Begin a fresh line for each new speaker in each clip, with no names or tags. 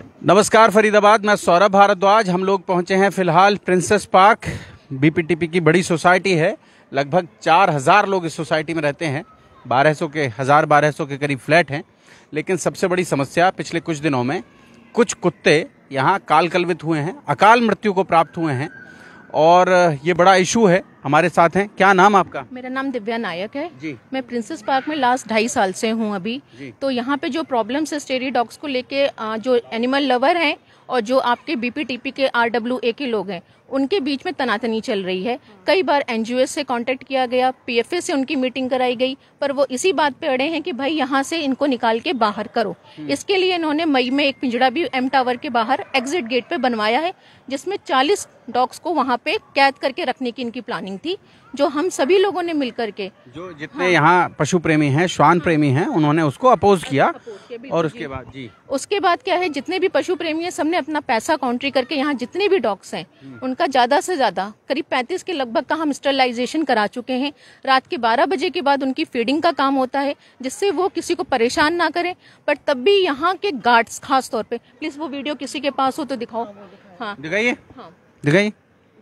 नमस्कार फरीदाबाद, मैं सौरभ भारद्वाज। हम लोग पहुंचे हैं फिलहाल प्रिंसेस पार्क। बीपीटीपी की बड़ी सोसाइटी है, लगभग 4000 लोग इस सोसाइटी में रहते हैं। 1200 के करीब फ्लैट हैं। लेकिन सबसे बड़ी समस्या पिछले कुछ दिनों में कुछ कुत्ते यहाँ कालकलवित हुए हैं, अकाल मृत्यु को प्राप्त हुए हैं और ये बड़ा इशू है। हमारे साथ हैं, क्या नाम आपका?
मेरा नाम दिव्या नायक है
जी।
मैं प्रिंसेस पार्क में लास्ट 2.5 साल से हूँ अभी। तो यहाँ पे जो प्रॉब्लम्स है स्टेरी डॉग्स को लेके, जो एनिमल लवर हैं और जो आपके बीपीटीपी के RWA के लोग हैं, उनके बीच में तनातनी चल रही है। कई बार NGO से कांटेक्ट किया गया, PFA से उनकी मीटिंग कराई गई, पर वो इसी बात पे अड़े हैं कि भाई यहाँ से इनको निकाल के बाहर करो। इसके लिए इन्होंने मई में एक पिंजड़ा भी M टावर के बाहर एग्जिट गेट पे बनवाया है, जिसमें 40 डॉग्स को वहाँ पे कैद करके रखने की इनकी प्लानिंग थी, जो हम सभी लोगों ने मिलकर के,
जो जितने यहाँ पशु प्रेमी हैं, श्वान प्रेमी हैं, उन्होंने उसको अपोज किया। और उसके बाद क्या है, जितने भी पशु प्रेमी हैं, सबने अपना पैसा काउंट्री करके यहाँ जितने भी डॉग्स हैं उनका ज्यादा से ज्यादा करीब 35 के लगभग का हम स्टरलाइजेशन करा चुके हैं। रात के 12 बजे के बाद उनकी फीडिंग का काम होता है, जिससे वो किसी को परेशान ना करें। पर तब भी यहाँ के गार्ड्स, खास तौर पे, प्लीज वो वीडियो किसी के पास हो तो दिखाओ। हाँ दिखाइए, हाँ दिखाइए।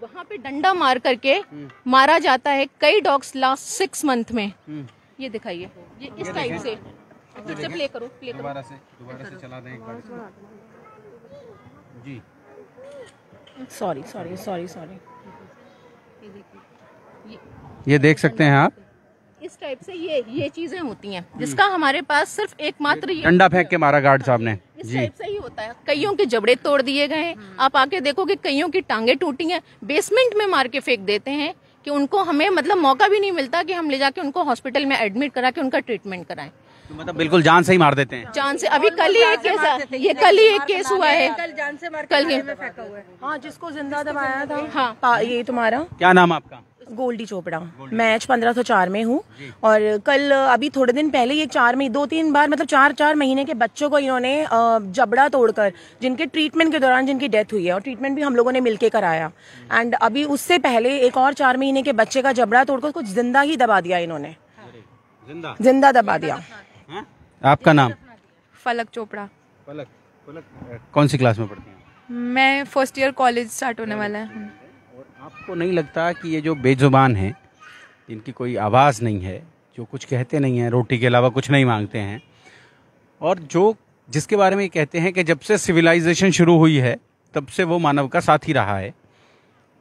वहाँ पे डंडा मार करके मारा जाता है कई डॉग्स लास्ट 6 मंथ में। ये दिखाइए, ये इस टाइप से प्ले करो, दोबारा से चला दें एक बार जी।
सॉरी।
ये देख सकते हैं आप,
इस टाइप से ये चीजें होती हैं, जिसका हमारे पास सिर्फ एकमात्र
डंडा फेंक के मारा गार्ड साहब ने।
इस टाइप से ही होता है। कईयों के जबड़े तोड़ दिए गए हैं, आप आके देखोगे कईयों की टांगे टूटी हैं, बेसमेंट में मार के फेंक देते हैं कि उनको हमें मतलब मौका भी नहीं मिलता कि हम ले जाके उनको हॉस्पिटल में एडमिट करा के उनका ट्रीटमेंट कराएं।
तो मतलब बिल्कुल जान से ही मार देते हैं।
जान से। अभी कल ही एक केस हुआ है,
कल जान से मार
कल
में फेंका हुआ है। हाँ, जिसको जिंदा दबाया था।
हाँ,
ये तुम्हारा
क्या नाम आपका?
गोल्डी चोपड़ा। मैं 1504 में हूँ। और कल अभी थोड़े दिन पहले ये 2-3 बार मतलब 4 महीने के बच्चों को इन्होंने जबड़ा तोड़कर, जिनके ट्रीटमेंट के दौरान जिनकी डेथ हुई है, और ट्रीटमेंट भी हम लोगों ने मिलके कराया। एंड अभी उससे पहले एक और 4 महीने के बच्चे का जबड़ा तोड़कर कुछ जिंदा ही दबा दिया इन्होंने, जिंदा दबा दिया।
आपका नाम?
फलक चोपड़ा।
फलक कौन सी क्लास में पढ़ती हैं?
मैं फर्स्ट ईयर कॉलेज स्टार्ट होने वाला है।
और आपको नहीं लगता कि ये जो बेजुबान हैं, इनकी कोई आवाज़ नहीं है, जो कुछ कहते नहीं हैं, रोटी के अलावा कुछ नहीं मांगते हैं, और जिसके बारे में ये कहते हैं कि जब से सिविलाइजेशन शुरू हुई है तब से वो मानव का साथी रहा है,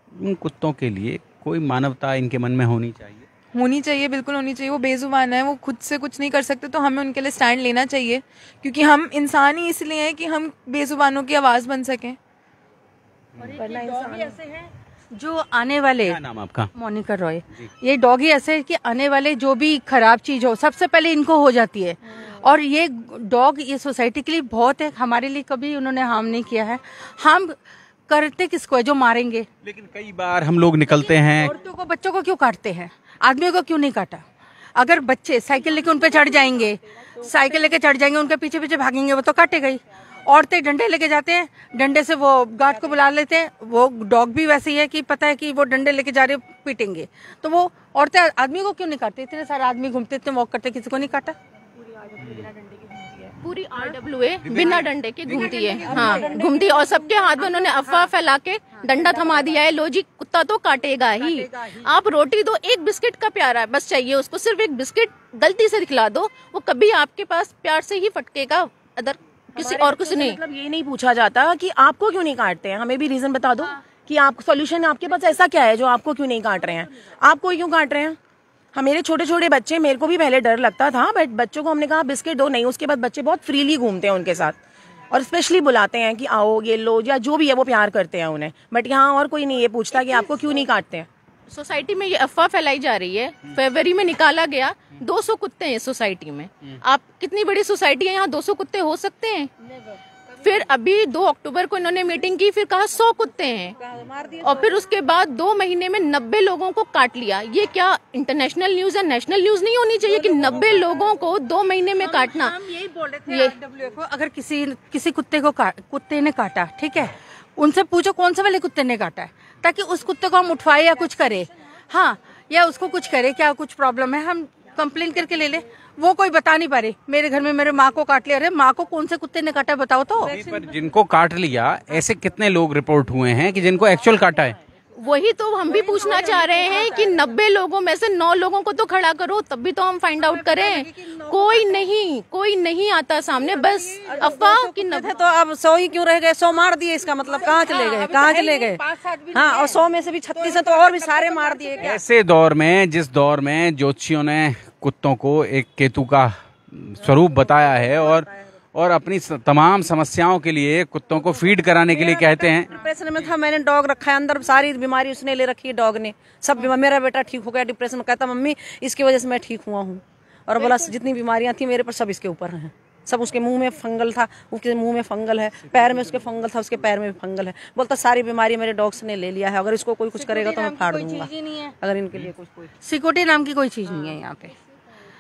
उन कुत्तों के लिए कोई मानवता इनके मन में होनी चाहिए,
बिल्कुल होनी चाहिए। वो बेजुबान है, वो खुद से कुछ नहीं कर सकते, तो हमें उनके लिए स्टैंड लेना चाहिए, क्योंकि हम इंसान ही इसलिए हैं कि हम बेजुबानों की आवाज़ बन सकें।
ऐसे हैं जो आने वाले,
क्या नाम आपका?
मोनिका रॉय। ये डॉग ही ऐसे है कि आने वाले जो भी खराब चीज हो सबसे पहले इनको हो जाती है। और ये डॉग ये सोसाइटी के लिए बहुत है, हमारे लिए कभी उन्होंने हार्म नहीं किया है। हम करते किसको है जो मारेंगे?
लेकिन कई बार हम लोग निकलते हैं,
औरतों को, बच्चों को क्यों काटते हैं, आदमियों को क्यों नहीं काटा? अगर बच्चे साइकिल लेके उन पे चढ़ जाएंगे, उनके पीछे पीछे भागेंगे, वो तो काटेगा ही। औरतें डंडे लेके जाते हैं, डंडे से वो गार्ड को बुला लेते हैं। वो डॉग भी वैसे ही है कि पता है कि वो डंडे लेके जा रहे पीटेंगे, तो वो औरतें आदमी को क्यों नहीं काटते? इतने सारे आदमी घूमते, इतने वॉक करते, किसी को नहीं काटा?
पूरी RWA बिना डंडे के घूमती है। हाँ, घूमती है, और सबके हाथ में उन्होंने अफवाह फैला के डंडा थमा दिया है। लो जी, कुत्ता तो काटेगा ही। आप रोटी दो, एक बिस्किट का प्यारा है बस चाहिए उसको, सिर्फ एक बिस्किट गलती से दिखला दो, वो कभी आपके पास प्यार से ही फटकेगा, अदर किसी और कुछ नहीं।
मतलब ये नहीं पूछा जाता कि आपको क्यों नहीं काटते हैं, हमें भी रीजन बता दो कि आप सोल्यूशन आपके पास ऐसा क्या है जो आपको क्यों नहीं काट रहे हैं, आपको क्यों काट रहे हैं? हम, मेरे छोटे बच्चे, मेरे को भी पहले डर लगता था, बट बच्चों को हमने कहा बिस्किट दो, नहीं, उसके बाद बच्चे बहुत फ्रीली घूमते हैं उनके साथ, और स्पेशली बुलाते हैं कि आओ ये लो, या जो भी है वो प्यार करते हैं उन्हें। बट यहाँ और कोई नहीं ये पूछता कि आपको क्यों नहीं काटते हैं।
सोसाइटी में ये अफवाह फैलाई जा रही है। फरवरी में निकाला गया 200 कुत्ते हैं इस सोसाइटी में। आप, कितनी बड़ी सोसाइटी है, यहाँ 200 कुत्ते हो सकते हैं? फिर अभी 2 अक्टूबर को इन्होंने मीटिंग की, फिर कहा 100 कुत्ते हैं, और फिर उसके बाद 2 महीने में 90 लोगों को काट लिया। ये क्या इंटरनेशनल न्यूज है? नेशनल न्यूज नहीं होनी चाहिए कि 90 लोगों को 2 महीने में काटना।
हम यही बोल रहे थे RWA को, अगर किसी कुत्ते ने काटा, ठीक है, उनसे पूछो कौन से वाले कुत्ते ने काटा है, ताकि उस कुत्ते को हम उठवाए या कुछ करे। हाँ, या उसको कुछ करे, क्या कुछ प्रॉब्लम है, हम कंप्लेन करके ले ले। वो कोई बता नहीं पा रही, मेरे घर में मेरे माँ को काट लिया। अरे माँ को कौन से कुत्ते ने काटा बताओ तो।
पर जिनको काट लिया ऐसे कितने लोग रिपोर्ट हुए हैं कि जिनको एक्चुअल काटा है?
वही तो हम भी पूछना चाह रहे हैं कि 90 लोगों में से 9 लोगों को तो खड़ा करो, तब भी तो हम फाइंड आउट करें। कोई नहीं आता सामने, बस अफवाह की 90।
तो अब 100 ही क्यों रह गए? 100 मार दिए, इसका मतलब कहाँ चले गए? कहाँ चले गए? हाँ, और 100 में से भी 36 है तो और भी सारे मार दिए क्या?
ऐसे दौर में, जिस दौर में ज्योतिषियों ने कुत्तों को एक केतु का स्वरूप बताया है और अपनी तमाम समस्याओं के लिए कुत्तों को फीड कराने के लिए कहते हैं।
डिप्रेशन में था, मैंने डॉग रखा है, अंदर सारी बीमारी उसने ले रखी है डॉग ने, सब बीमारी। मेरा बेटा ठीक हो गया डिप्रेशन में, कहता मम्मी इसकी वजह से मैं ठीक हुआ हूँ। और बोला जितनी बीमारियां थी मेरे पर सब इसके ऊपर हैं। सब उसके मुंह में फंगल था, उसके मुंह में फंगल है, पैर में उसके फंगल था, उसके पैर में भी फंगल है। बोलता सारी बीमारी मेरे डॉग्स ने ले लिया है, अगर इसको कोई कुछ करेगा तो मैं फाड़ दूंगा। अगर इनके लिए कुछ
सिक्योरिटी नाम की कोई चीज नहीं है यहाँ पे।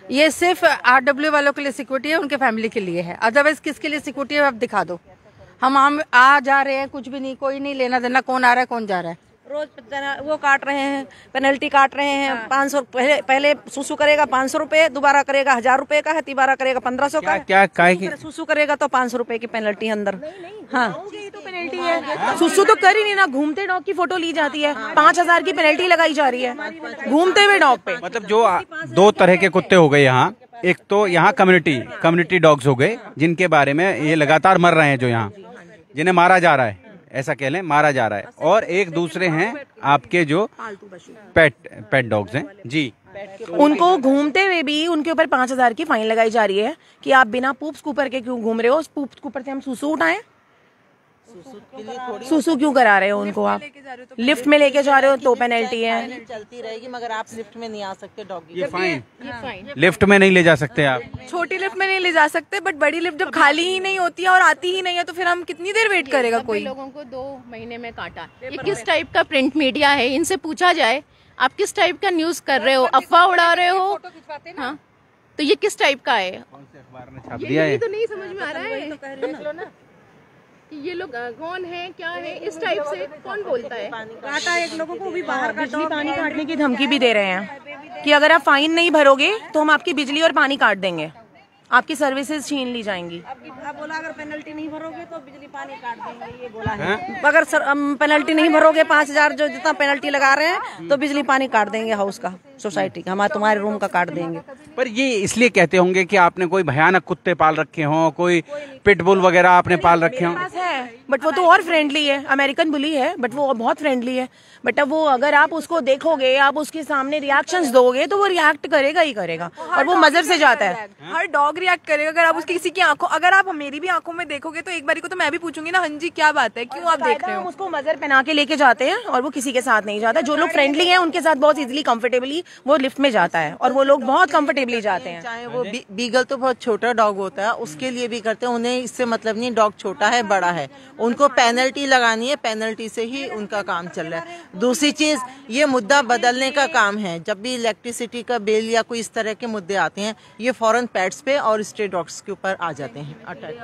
ये सिर्फ RW वालों के लिए सिक्योरिटी है, उनके फैमिली के लिए है। अदरवाइज किसके लिए सिक्योरिटी है आप दिखा दो। हम आ जा रहे हैं, कुछ भी नहीं, कोई नहीं लेना देना कौन आ रहा है कौन जा रहा है।
रोज वो काट रहे हैं, पेनल्टी काट रहे हैं। 500 पहले सुसु करेगा 500 रुपए, दोबारा करेगा 1000 रुपए का है, तिबारा करेगा 1500 का।
क्या
सुसु करेगा तो 500 रुपए की पेनल्टी अंदर। हाँ,
तो पेनल्टी है। सुसु तो कर ही नहीं ना, घूमते डॉग की फोटो ली जाती है, 5000 की पेनल्टी लगाई जा रही है घूमते हुए डॉग पे।
मतलब जो 2 तरह के कुत्ते हो गए यहाँ, एक तो यहाँ कम्युनिटी डॉग्स हो गए जिनके बारे में ये लगातार मर रहे हैं, जो यहाँ जिन्हें मारा जा रहा है, ऐसा कह लें मारा जा रहा है। और एक दूसरे हैं आपके जो पेट डॉग्स हैं जी,
उनको घूमते हुए भी उनके ऊपर 5000 की फाइन लगाई जा रही है कि आप बिना पूप स्कूपर के क्यों घूम रहे हो। पूप स्कूपर से हम सुसु उठाएं, सुसु क्यों करा रहे हो उनको? आप लिफ्ट में लेके जा रहे हो तो पेनल्टी है,
चलती रहेगी, मगर आप लिफ्ट में नहीं आ सकते डॉगी।
ये फाइन। लिफ्ट में नहीं ले जा सकते आप,
छोटी लिफ्ट में नहीं ले जा सकते, बट बड़ी लिफ्ट जब खाली ही नहीं होती है और आती ही नहीं है तो फिर हम कितनी देर वेट करेगा कोई?
लोगों को 2 महीने में काटा। ये किस टाइप का प्रिंट मीडिया है? इनसे पूछा जाए आप किस टाइप का न्यूज कर रहे हो, अफवाह उड़ा रहे हो? हाँ, तो ये किस टाइप का है?
कौन से अखबार ने छाप दिया है?
तो नहीं समझ में आ रहा है ये लोग कौन है, क्या है, इस टाइप से कौन बोलता है?
काटा एक लोगों को भी बाहर बिजली पानी काटने की धमकी भी दे रहे हैं कि अगर आप फाइन नहीं भरोगे तो हम आपकी बिजली और पानी काट देंगे, आपकी सर्विसेज छीन ली जाएंगी।
अब बोला अगर पेनल्टी नहीं भरोगे तो बिजली पानी काट देंगे, ये बोला है। अगर पेनल्टी नहीं भरोगे 5000 जो जितना पेनल्टी लगा रहे हैं तो बिजली पानी काट देंगे, हाउस का, सोसाइटी का, हमारे तुम्हारे रूम का काट देंगे।
पर ये इसलिए कहते होंगे कि आपने कोई भयानक कुत्ते पाल रखे हों, कोई पिटबुल वगैरह आपने पाल रखे हों।
बट वो तो और फ्रेंडली है, अमेरिकन बुली है बट वो बहुत फ्रेंडली है। बट अब वो अगर आप उसको देखोगे, आप उसके सामने रिएक्शंस दोगे तो वो रिएक्ट करेगा ही करेगा, और वो मजर से जाता है।
हर डॉग रिएक्ट करेगा। अगर आप उसकी किसी की आंखों, अगर आप मेरी भी आंखों में देखोगे तो एक बारी को तो मैं भी पूछूंगी ना, हाँ जी क्या बात है, क्यों आप देख रहे हो?
उसको मजर पहना के लेके जाते हैं और वो किसी के साथ नहीं जाता। जो लोग फ्रेंडली हैं उनके साथ बहुत इजीली कंफर्टेबली वो लिफ्ट में जाता है, और वो लोग बहुत कंफर्टेबली जाते हैं।
चाहे वो बीगल तो बहुत छोटा डॉग होता है, उसके लिए भी करते हैं, उन्हें इससे मतलब नहीं डॉग छोटा है बड़ा है, उनको पेनल्टी लगानी है, पेनल्टी से ही उनका काम चल रहा है। दूसरी चीज, ये मुद्दा बदलने का काम है। जब भी इलेक्ट्रिसिटी का बिल या कोई इस तरह के मुद्दे आते हैं, ये फौरन पेट्स पे और स्ट्रे डॉग्स के ऊपर आ जाते हैं, अटैक।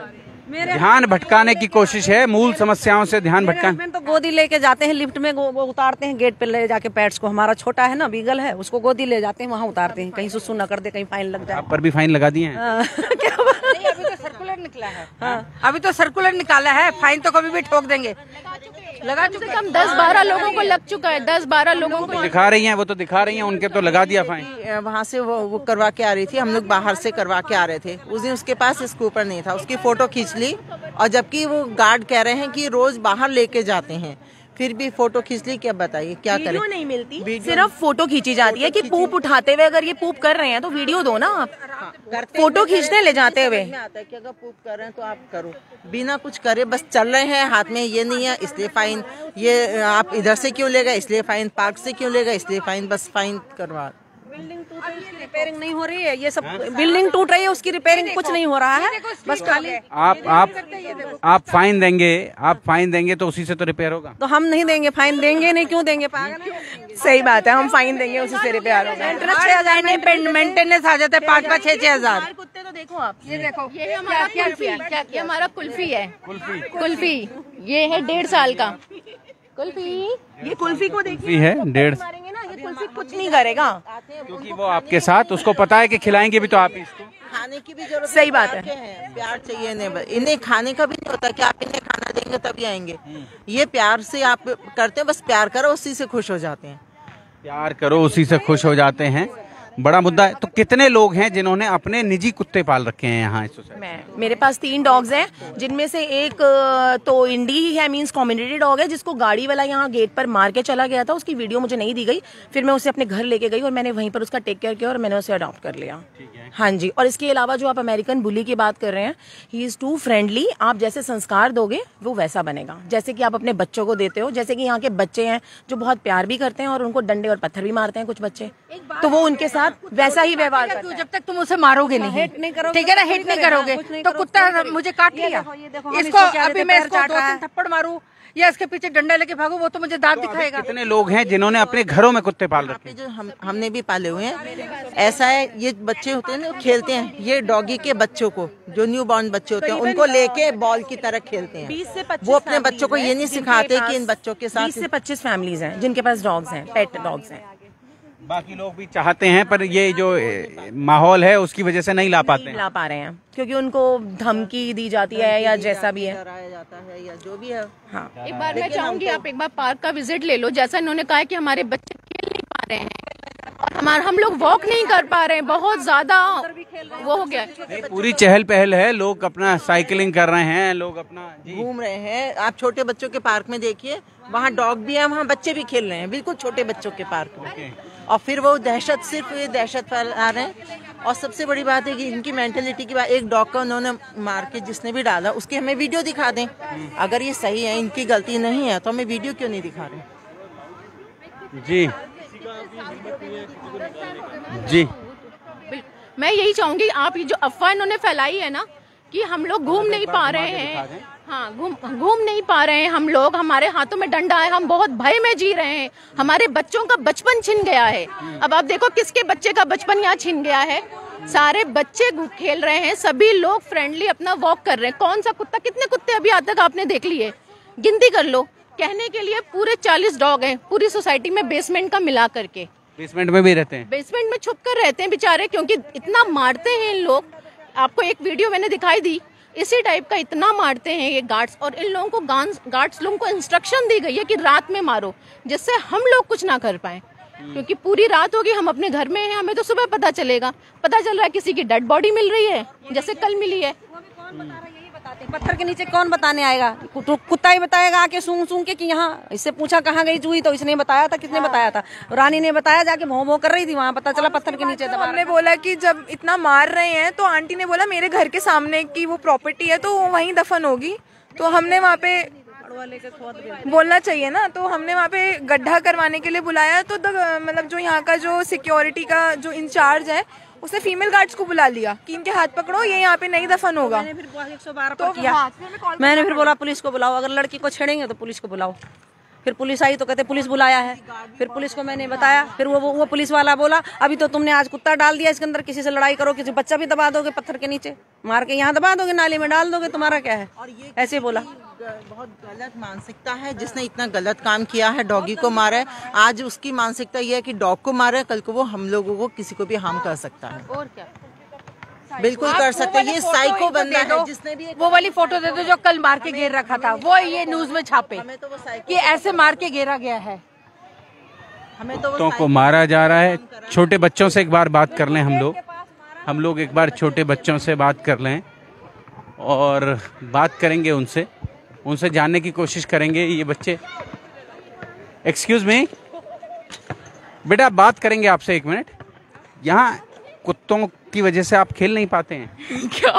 ध्यान भटकाने की कोशिश है, मूल समस्याओं से ध्यान भटकाने।
तो गोदी लेके जाते हैं लिफ्ट में, वो उतारते हैं गेट पे ले जाके पेट्स को। हमारा छोटा है ना, बीगल है, उसको गोदी ले जाते हैं, वहाँ उतारते हैं, कहीं सुसु न कर दे, कहीं फाइन लग जाए।
आप पर भी फाइन लगा दिए हैं?
क्या
नहीं, अभी तो सर्कुलर निकला है। अभी तो सर्कुलर निकाला है, फाइन तो कभी भी ठोक देंगे।
लगा चुके कम 10-12 लोगों को लग चुका है, 10-12 लोगों को
दिखा रही हैं, वो तो दिखा रही हैं, उनके तो लगा दिया फाइन।
वहाँ से वो करवा के आ रही थी, हम लोग बाहर से करवा के आ रहे थे, उस दिन उसके पास स्कूपर नहीं था, उसकी फोटो खींच ली, और जबकि वो गार्ड कह रहे हैं कि रोज बाहर लेके जाते हैं, फिर भी फोटो खींच ली। क्या बताइए क्या करें?
वीडियो नहीं मिलती, सिर्फ फोटो खींची जाती है कि पूप उठाते हुए, अगर ये पूप कर रहे हैं तो वीडियो दो ना आप। फोटो खींचते ले जाते हुए
आता है कि अगर पूप कर रहे हैं तो आप करो, बिना कुछ करे बस चल रहे हैं, हाथ में ये नहीं है इसलिए फाइन, ये आप इधर से क्यों ले गए इसलिए फाइन, पार्क से क्यों ले गए इसलिए फाइन, बस फाइन करवा। बिल्डिंग टूट रही है, रिपेयरिंग नहीं हो रही है, ये सब बिल्डिंग टूट रही है, उसकी रिपेयरिंग कुछ नहीं हो रहा है, बस खाली
आप फाइन देंगे, आप फाइन देंगे तो उसी से तो रिपेयर होगा।
तो हम नहीं देंगे, फाइन देंगे नहीं, क्यों देंगे? पागल है।
सही बात है, हम फाइन देंगे उसी से रिपेयर होगा।
6000 मेंटेनेंस आ जाता है, 5-5, 6-6
कुत्ते तो देखो आप,
ये देखो, ये हमारा कुल्फी है, ये हमारा कुल्फी है, कुल्फी ये है 1.5 साल का कुल्फी।
ये कुल्फी को देखिए
है 1.5।
मारेंगे ना, ये बिल्कुल से कुछ नहीं करेगा,
क्योंकि वो आपके साथ, उसको पता है कि खिलाएंगे भी तो आप इसको।
खाने की भी जरूरत
सही बात है।
प्यार चाहिए इन्हें, इन्हें खाने का भी नहीं होता कि आप इन्हें खाना देंगे तभी आएंगे। ये प्यार से आप करते हैं, बस प्यार करो उसी से खुश हो जाते हैं।
प्यार करो उसी से खुश हो जाते हैं, बड़ा मुद्दा है। तो कितने लोग हैं जिन्होंने अपने निजी कुत्ते पाल रखे हैं यहाँ इस सोसाइटी?
मेरे पास 3 डॉग्स हैं, जिनमें से एक तो इंडी ही है, मींस कम्युनिटी डॉग है, जिसको गाड़ी वाला यहाँ गेट पर मार के चला गया था। उसकी वीडियो मुझे नहीं दी गई, फिर मैं उसे अपने घर लेके गई और मैंने वहीं पर उसका टेक केयर किया और मैंने उसे अडॉप्ट कर लिया। हाँ जी। और इसके अलावा जो आप अमेरिकन बुली की बात कर रहे हैं, ही इज टू फ्रेंडली। आप जैसे संस्कार दोगे वो वैसा बनेगा, जैसे कि आप अपने बच्चों को देते हो। जैसे कि यहाँ के बच्चे हैं जो बहुत प्यार भी करते हैं और उनको डंडे और पत्थर भी मारते हैं कुछ बच्चे, तो वो उनके साथ वैसा ही व्यवहार करता है।
जब तक तुम उसे मारोगे नहीं, ठीक है ना, हिट नहीं करोगे तो कुत्ता मुझे काट लिया, इसको अभी मैं इसको 2-3 थप्पड़ मारूं या इसके पीछे डंडा लेके भागो, वो तो मुझे दांत दिखाएगा।
कितने लोग हैं जिन्होंने अपने घरों में कुत्ते पाल रखे हैं?
जो हमने भी पाले हुए हैं। ऐसा है, ये बच्चे होते हैं ना, खेलते हैं, ये डॉगी के बच्चों को, जो न्यू बॉर्न बच्चे होते हैं, उनको लेके बॉल की तरह खेलते हैं।
20 से 25
वो अपने बच्चों को ये नहीं सिखाते कि इन बच्चों के साथ
20 से 25 फैमिलीज हैं जिनके पास डॉग्स हैं, पेट डॉग्स हैं।
बाकी लोग भी चाहते हैं पर ये जो माहौल है उसकी वजह से नहीं ला पाते हैं।
ला पा रहे हैं क्योंकि उनको धमकी दी जाती है या जैसा भी है,
कराया जाता है या जो भी है।
हाँ।
एक बार मैं चाहूंगी आप एक बार पार्क का विजिट ले लो। जैसा इन्होंने कहा कि हमारे बच्चे खेल नहीं पा रहे हैं और हम लोग वॉक नहीं कर पा रहे हैं, बहुत ज्यादा वो हो गया है।
पूरी चहल पहल है, लोग अपना साइकिलिंग कर रहे हैं, लोग अपना
घूम रहे हैं। आप छोटे बच्चों के पार्क में देखिए, वहाँ डॉग भी है, वहाँ बच्चे भी खेल रहे हैं, बिल्कुल छोटे बच्चों के पार्क में। और फिर वो दहशत, सिर्फ ये दहशत फैला रहे हैं। और सबसे बड़ी बात है कि इनकी मेंटेलिटी की बात, एक डॉग का उन्होंने मार के जिसने भी डाला उसकी हमें वीडियो दिखा दें। अगर ये सही है, इनकी गलती नहीं है, तो हमें वीडियो क्यों नहीं दिखा रहे?
जी जी,
मैं यही चाहूंगी, आप ये जो अफवाह इन्होंने फैलाई है ना कि हम लोग घूम नहीं पा रहे हैं, हाँ घूम नहीं पा रहे हैं हम लोग, हमारे हाथों में डंडा है, हम बहुत भय में जी रहे हैं, हमारे बच्चों का बचपन छिन गया है। अब आप देखो किसके बच्चे का बचपन यहाँ छिन गया है। सारे बच्चे खेल रहे हैं, सभी लोग फ्रेंडली अपना वॉक कर रहे हैं। कौन सा कुत्ता, कितने कुत्ते अभी आज तक आपने देख लिए, गिनती कर लो। कहने के लिए पूरे 40 डॉग हैं पूरी सोसाइटी में, बेसमेंट का मिला करके।
बेसमेंट में भी रहते हैं,
बेसमेंट में छुप कर रहते हैं बेचारे, क्योंकि इतना मारते हैं इन लोग। आपको एक वीडियो मैंने दिखाई दी, इसी टाइप का इतना मारते हैं ये गार्ड्स। और इन लोगों को गार्ड्स लोगों को इंस्ट्रक्शन दी गई है कि रात में मारो, जिससे हम लोग कुछ ना कर पाए, क्योंकि पूरी रात होगी, हम अपने घर में हैं, हमें तो सुबह पता चलेगा। पता चल रहा है किसी की डेड बॉडी मिल रही है, जैसे कल मिली है।
पत्थर के नीचे कौन बताने आएगा? कुत्ता ही बताएगा आके सूंघ सूंघ के कि यहाँ। इससे पूछा कहाँ गई चूही, तो इसने बताया था। किसने बताया था? रानी ने बताया, जाके भौं भौं कर रही थी, वहाँ पता चला पत्थर के नीचे दबा।
हमने बोला कि जब इतना मार रहे हैं तो आंटी ने बोला मेरे घर के सामने की वो प्रॉपर्टी है तो वहीं दफन होगी, तो हमने वहाँ पे बोलना चाहिए ना, तो हमने वहाँ पे गड्ढा करवाने के लिए बुलाया। तो मतलब जो यहाँ का जो सिक्योरिटी का जो इंचार्ज है, उसने फीमेल गार्ड्स को बुला लिया कि इनके हाथ पकड़ो, ये यहाँ पे नहीं दफन होगा।
मैंने फिर 112 पर किया। मैंने फिर बोला पुलिस को बुलाओ, अगर लड़की को छेड़ेंगे तो पुलिस को बुलाओ। फिर पुलिस आई तो कहते पुलिस बुलाया है। फिर पुलिस को मैंने बताया, फिर वो पुलिस वाला बोला अभी तो तुमने आज कुत्ता डाल दिया इसके अंदर, किसी से लड़ाई करो, किसी बच्चा भी दबा दोगे पत्थर के नीचे, मार के यहाँ दबा दोगे, नाली में डाल दोगे, तुम्हारा क्या है? ऐसे बोला।
बहुत गलत मानसिकता है, जिसने इतना गलत काम किया है, डॉगी को मारा है। आज उसकी मानसिकता ये है कि डॉग को मारा है, कल को वो हम लोगों को, किसी को भी हार्म कर सकता है।
और क्या,
बिल्कुल कर सकते हैं। ये साइको बंदा है, जिसने भी
वो वाली फोटो दे दो जो कल मार के घेर रखा था, वो ये न्यूज में छापे कि ऐसे मार के घेरा गया है।
हमें तो
कुत्तों को मारा जा रहा है। छोटे बच्चों से एक बार बात कर लें हम लोग एक बार छोटे बच्चों से बात कर लें और बात करेंगे उनसे जानने की कोशिश करेंगे। ये बच्चे, एक्सक्यूज मी बेटा, बात करेंगे आपसे 1 मिनट। यहाँ कुत्तों की वजह से आप खेल नहीं पाते हैं
क्या?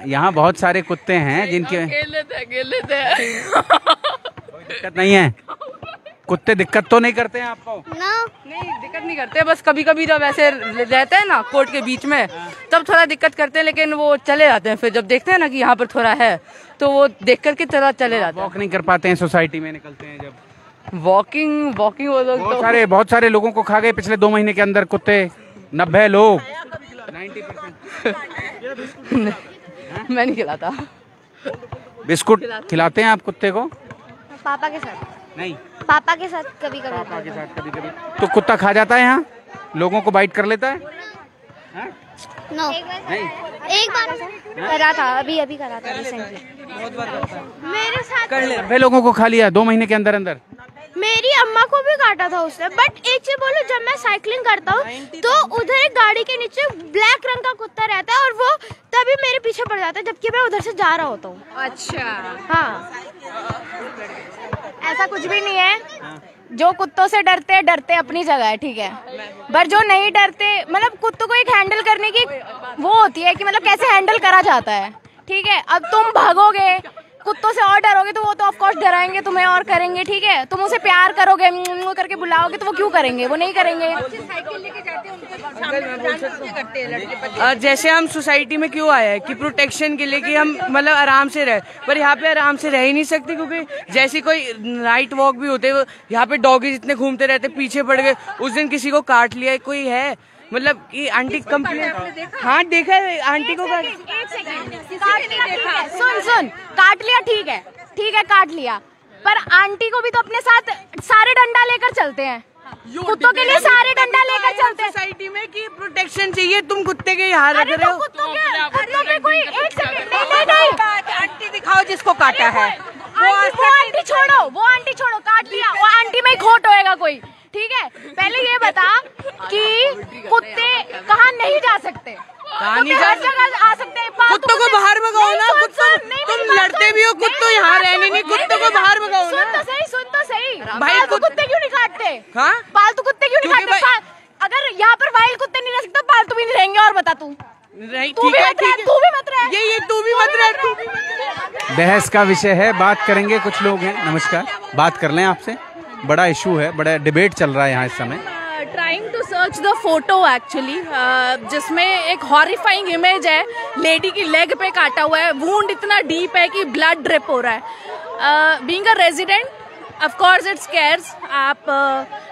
यहाँ बहुत सारे कुत्ते हैं जिनके
खेल लेते हैं।
कोई दिक्कत नहीं है। कुत्ते दिक्कत तो नहीं करते हैं आपको?
नहीं, दिक्कत नहीं करते, बस कभी कभी जब ऐसे रहते हैं ना कोर्ट के बीच में तब थोड़ा दिक्कत करते हैं, लेकिन वो चले जाते हैं। फिर जब देखते हैं ना कि यहाँ पर थोड़ा है तो वो देख करके चले जाते हैं।
वॉक नहीं कर पाते हैं, सोसाइटी में निकलते हैं जब?
वॉकिंग वो लोग
बहुत सारे लोगों को खा गए पिछले 2 महीने के अंदर कुत्ते, 90 लोग, 90%।
मैं नहीं खिलाता।
बिस्कुट खिलाते हैं आप कुत्ते को?
पापा के साथ।
नहीं,
पापा के साथ कभी कभी।
पापा के साथ कभी कभी। तो कुत्ता खा जाता है यहाँ, लोगों को बाइट कर लेता है?
नो, एक बार करा था, अभी करा था रिसेंटली।
बहुत बार करता है
मेरे साथ
कर ले, वे लोगों को खा लिया 2 महीने के अंदर अंदर।
मेरी अम्मा को भी काटा था उसने। बट एक चीज बोलो, जब मैं साइकिलिंग करता हूँ तो उधर एक गाड़ी के नीचे ब्लैक रंग का कुत्ता रहता है और वो तभी मेरे पीछे पड़ जाता है जबकि मैं उधर से जा रहा होता हूँ।
अच्छा,
हाँ,
ऐसा कुछ भी नहीं है। जो कुत्तों से डरते अपनी जगह है, ठीक है, पर जो नहीं डरते, मतलब कुत्तों को एक हैंडल करने की वो होती है कि मतलब कैसे हैंडल करा जाता है, ठीक है। अब तुम भागोगे, कुत्तों से और डरोगे तो वो तो ऑफ कोर्स डराएंगे तुम्हें और करेंगे, ठीक है। तुम उसे प्यार करोगे, करके बुलाओगे तो वो क्यों करेंगे, वो नहीं करेंगे।
और जैसे हम सोसाइटी में क्यों आए हैं कि प्रोटेक्शन के लिए, कि हम मतलब आराम से रहे, पर यहाँ पे आराम से रह ही नहीं सकते क्योंकि जैसे कोई नाइट वॉक भी होते हैं, यहाँ पे डॉगी जितने घूमते रहते पीछे पड़ गए, उस दिन किसी को काट लिया, कोई है मतलब कि आंटी कंप्लेन। हाँ देखा है आंटी को।
सुन काट लिया, ठीक है काट लिया, पर आंटी को भी तो अपने साथ सारे डंडा लेकर चलते हैं, कुत्तों के लिए सारे डंडा लेकर चलते हैं
सोसाइटी में कि प्रोटेक्शन चाहिए, तुम कुत्ते के यहाँ रख रहे हो।
कुत्तों के कोई एक सेकंड नहीं,
आंटी दिखाओ जिसको काटा है।
वो आंटी छोड़ो, काट लिया, वो आंटी में ही खोट होएगा कोई, ठीक है। पहले ये बता कि कुत्ते कहाँ नहीं जा सकते, हर जगह आ सकते हैं।
कुत्तों को बाहर भगाओ ना, तुम लड़ते भी हो, कुत्तों यहाँ रहने नहीं, कुत्तों को बाहर भगाओ ना।
सुन तो सही
भाई,
कुत्ते क्यों नहीं काटते?
हाँ,
पालतू कुत्ते क्यों नहीं काटते? अगर यहाँ पर वाइल्ड कुत्ते नहीं रह सकते, पालतू भी नहीं रहेंगे। और बता तू भी मत रह।
ये तू भी मत रह।
बहस का विषय है, बात करेंगे, कुछ लोग हैं। नमस्कार, बात कर लें आपसे, बड़ा इशू है, बड़ा डिबेट चल रहा है यहाँ इस समय।
Trying to search the photo actually, जिसमें एक हॉरिफाइंग इमेज है, लेडी की लेग पे काटा हुआ है, वुंड इतना डीप है कि ब्लड ड्रिप हो रहा है। Being a resident, of course it scarce. आप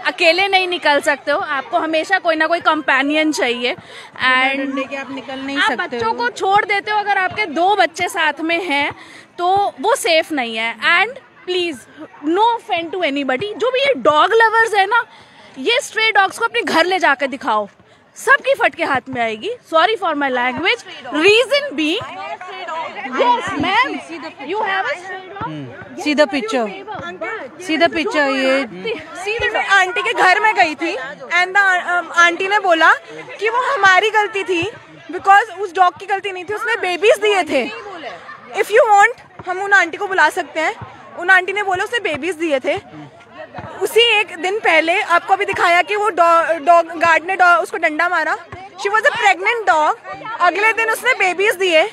अकेले नहीं निकल सकते हो, आपको हमेशा कोई ना कोई कंपेनियन चाहिए, एंड
आप निकल नहीं
आप
सकते
बच्चों को छोड़ देते हो। अगर आपके 2 बच्चे साथ में हैं तो वो सेफ नहीं है। And please no offend to anybody, जो भी ये डॉग लवर्स है ना, ये स्ट्रे डॉग्स को अपने घर ले जाकर दिखाओ, सबकी फटके हाथ में आएगी। Sorry for my language. Reason being, yes ma'am, you have a stray dog.
See the picture. ये
मैं आंटी के घर में गई थी एंड आंटी ने बोला कि वो हमारी गलती थी, बिकॉज उस डॉग की गलती नहीं थी, उसने बेबीज दिए थे। इफ यू वांट, हम उन आंटी को बुला सकते हैं। उन आंटी ने बोला उसने बेबीज दिए थे। उसी एक दिन पहले आपको अभी दिखाया कि वो डॉग गार्ड ने उसको डंडा मारा। She was a pregnant dog. अगले दिन उसने बेबीज दिए।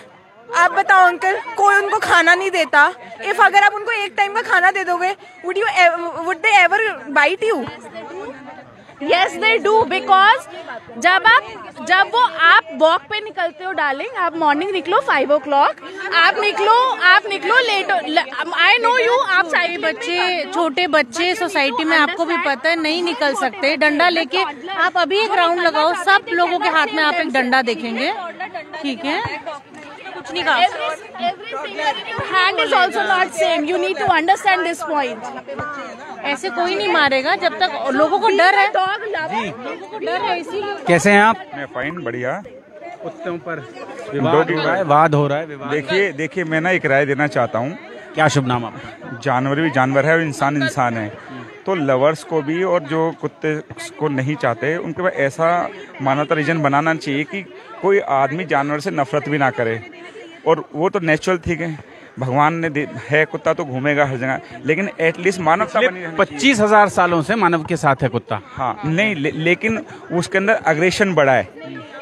आप बताओ अंकल, कोई उनको खाना नहीं देता। इफ अगर आप उनको एक टाइम का खाना दे दोगे, would they ever bite you?
Yes they do, because जब वो आप वॉक पे निकलते हो डार्लिंग, आप मॉर्निंग निकलो 5 o'clock, आप निकलो लेट। आई नो यू, आप
छोटे बच्चे सोसाइटी में, आपको भी पता है, नहीं निकल सकते। डंडा लेके आप अभी एक राउंड लगाओ, सब लोगों के हाथ में आप एक डंडा देखेंगे, ठीक है। कुछ नहीं कहा।
Hand is also not same, you need to understand this point.
ऐसे कोई नहीं मारेगा जब तक लोगों को डर है। लोगों को डर है, इसीलिए।
कैसे हैं आप?
मैं फाइन, बढ़िया।
कुत्तों पर वाद हो रहा है।
देखिए मैं ना एक राय देना चाहता हूँ।
क्या शुभ नाम आपका?
जानवर भी जानवर है और इंसान इंसान है, तो लवर्स को भी और जो कुत्ते को नहीं चाहते उनके पास ऐसा मानवता रीजन बनाना चाहिए कि कोई आदमी जानवर से नफरत भी ना करे। और वो तो नेचुरल ठीक है, भगवान ने है, कुत्ता तो घूमेगा हर जगह, लेकिन एटलीस्ट मानवता बनी।
25,000 सालों से मानव के साथ है कुत्ता।
हाँ नहीं, लेकिन उसके अंदर अग्रेशन बढ़ा है।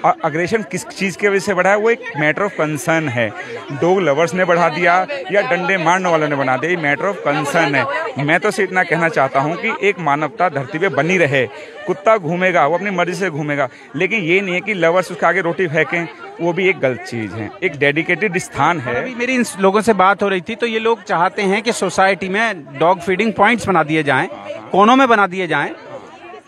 और अग्रेशन किस चीज़ की वजह से बढ़ा है, वो एक मैटर ऑफ कंसर्न है। डॉग लवर्स ने बढ़ा दिया या डंडे मारने वालों ने बना दिया, ये मैटर ऑफ कंसर्न है। मैं तो सिर्फ इतना कहना चाहता हूँ कि एक मानवता धरती पे बनी रहे। कुत्ता घूमेगा, वो अपनी मर्जी से घूमेगा, लेकिन ये नहीं है कि लवर्स उसके आगे रोटी फेंकें, वो भी एक गलत चीज़ है। एक डेडिकेटेड स्थान है।
अभी मेरी इन लोगों से बात हो रही थी, तो ये लोग चाहते हैं कि सोसाइटी में डॉग फीडिंग पॉइंट्स बना दिए जाएं, कोनों में बना दिए जाएं,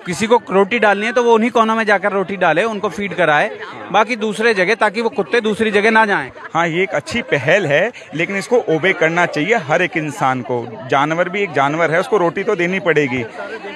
किसी को रोटी डालनी है तो वो उन्हीं कोनों में जाकर रोटी डाले, उनको फीड कराए, बाकी दूसरे जगह, ताकि वो कुत्ते दूसरी जगह ना जाएं।
हाँ, ये एक अच्छी पहल है, लेकिन इसको ओबे करना चाहिए हर एक इंसान को। जानवर भी एक जानवर है, उसको रोटी तो देनी पड़ेगी।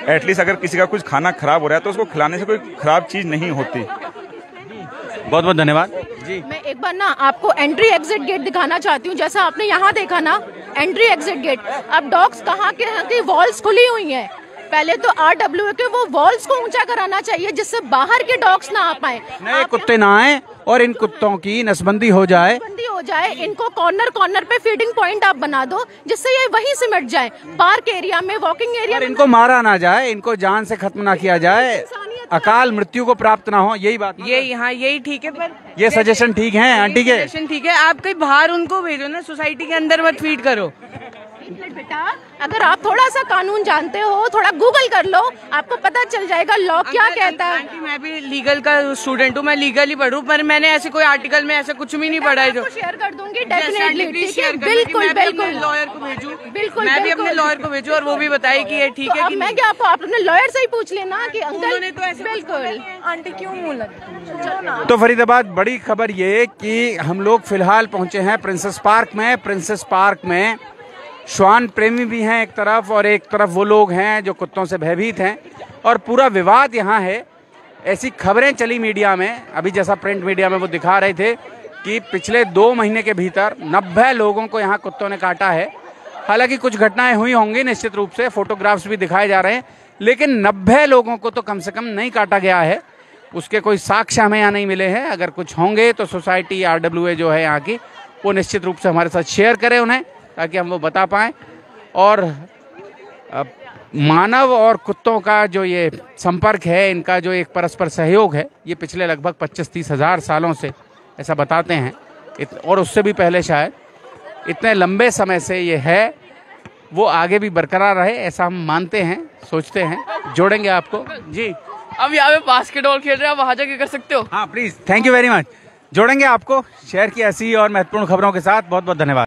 एटलीस्ट अगर किसी का कुछ खाना खराब हो रहा है तो उसको खिलाने से कोई खराब चीज नहीं होती।
बहुत बहुत धन्यवाद जी।
मैं एक बार ना आपको एंट्री एग्जिट गेट दिखाना चाहती हूँ। जैसा आपने यहाँ देखा ना एंट्री एग्जिट गेट, अब डॉग्स कहाँ के वॉल्स खुली हुई हैं। पहले तो RWA के वो वॉल्स को ऊंचा कराना चाहिए जिससे बाहर के डॉग्स ना आ पाए,
नए कुत्ते ना आए, और इन कुत्तों की नसबंदी हो जाए।
इनको कॉर्नर कॉर्नर पे फीडिंग पॉइंट आप बना दो जिससे ये वहीं सिमट जाए, पार्क एरिया में, वॉकिंग एरिया में।
इनको मारा ना जाए, इनको जान से खत्म ना किया जाए, अकाल मृत्यु को प्राप्त ना हो, यही बात।
यही ठीक है। पर
ये सजेशन ठीक है आंटी के?
सजेशन ठीक है, आप कहीं बाहर उनको भेजो ना, सोसाइटी के अंदर मत फीड करो।
बेटा, अगर आप थोड़ा सा कानून जानते हो, थोड़ा गूगल कर लो, आपको पता चल जाएगा लॉ क्या कहता है।
आंटी, मैं भी लीगल का स्टूडेंट हूँ, मैं लीगल ही पढ़ूँ, पर मैंने ऐसे कोई आर्टिकल में ऐसा कुछ भी नहीं पढ़ा है। जो
शेयर कर दूंगी डेफिनेटली, ठीक है, बिल्कुल
लॉयर को भेजूं,
बिल्कुल
मैं भी अपने लॉयर को भेजूं और वो भी बताए कि ये ठीक है कि
मैं क्या, आप अपने लॉयर से ही पूछ लेना कि अंकल
ने तो ऐसे
बिल्कुल
आंटी क्यों मुंह लगी।
तो फरीदाबाद बड़ी खबर ये कि हम लोग फिलहाल पहुंचे हैं प्रिंसेस पार्क में। प्रिंसेस पार्क में श्वान प्रेमी भी हैं एक तरफ, और एक तरफ वो लोग हैं जो कुत्तों से भयभीत हैं, और पूरा विवाद यहाँ है। ऐसी खबरें चली मीडिया में, अभी जैसा प्रिंट मीडिया में वो दिखा रहे थे कि पिछले 2 महीने के भीतर 90 लोगों को यहाँ कुत्तों ने काटा है। हालांकि कुछ घटनाएं हुई होंगी निश्चित रूप से, फोटोग्राफ्स भी दिखाए जा रहे हैं, लेकिन 90 लोगों को तो कम से कम नहीं काटा गया है। उसके कोई साक्ष्य हमें यहाँ नहीं मिले हैं। अगर कुछ होंगे तो सोसाइटी RWA जो है यहाँ की, वो निश्चित रूप से हमारे साथ शेयर करें उन्हें, ताकि हम वो बता पाएं। और मानव और कुत्तों का जो ये संपर्क है, इनका जो एक परस्पर सहयोग है, ये पिछले लगभग 25-30 हज़ार सालों से, ऐसा बताते हैं, और उससे भी पहले शायद, इतने लंबे समय से ये है, वो आगे भी बरकरार रहे, ऐसा हम मानते हैं, सोचते हैं। जोड़ेंगे आपको जी।
अब यहाँ पे बास्केटबॉल खेल रहे हैं, वहाँ जाके कर सकते हो।
हाँ please, thank you very much. जोड़ेंगे आपको शहर की ऐसी और महत्वपूर्ण खबरों के साथ। बहुत बहुत धन्यवाद।